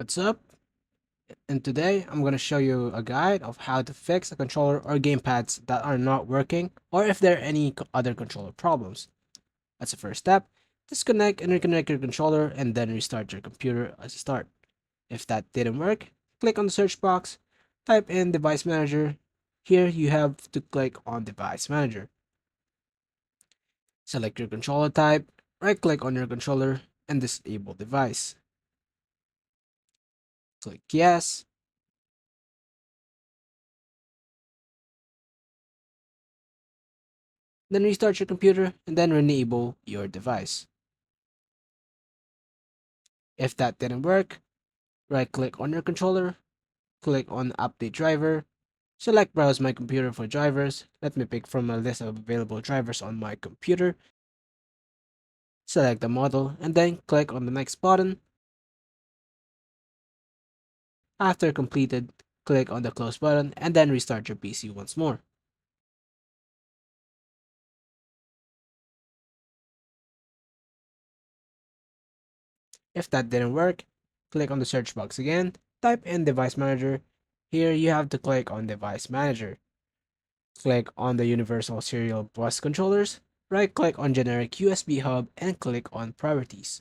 What's up? And today I'm going to show you a guide of how to fix a controller or gamepads that are not working, or if there are any other controller problems. As a first step, disconnect and reconnect your controller and then restart your computer as a start. If that didn't work, click on the search box, type in device manager. Here you have to click on device manager. Select your controller type, right click on your controller and disable device. Click yes. Then restart your computer and then enable your device. If that didn't work, right click on your controller, click on update driver, select browse my computer for drivers. Let me pick from a list of available drivers on my computer. Select the model and then click on the next button. After completed, click on the close button and then restart your PC once more. If that didn't work, click on the search box again, type in device manager. Here you have to click on device manager. Click on the universal serial bus controllers, right click on generic USB hub and click on priorities.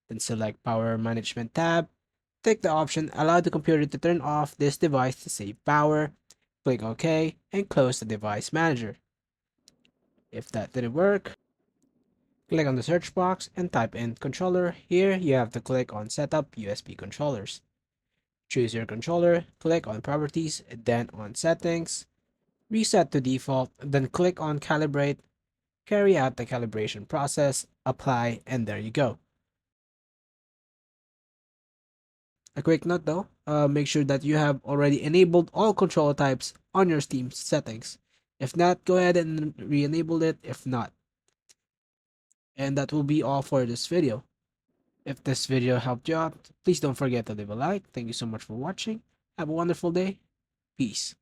Then select power management tab. Take the option allow the computer to turn off this device to save power. Click OK and close the device manager. If that didn't work, click on the search box and type in controller. Here you have to click on setup USB controllers. Choose your controller, click on properties, then on settings, reset to default, then click on calibrate, carry out the calibration process, apply, and there you go. A quick note though, make sure that you have already enabled all controller types on your Steam settings. If not, go ahead and re-enable it if not. And that will be all for this video. If this video helped you out, please don't forget to leave a like. Thank you so much for watching. Have a wonderful day. Peace.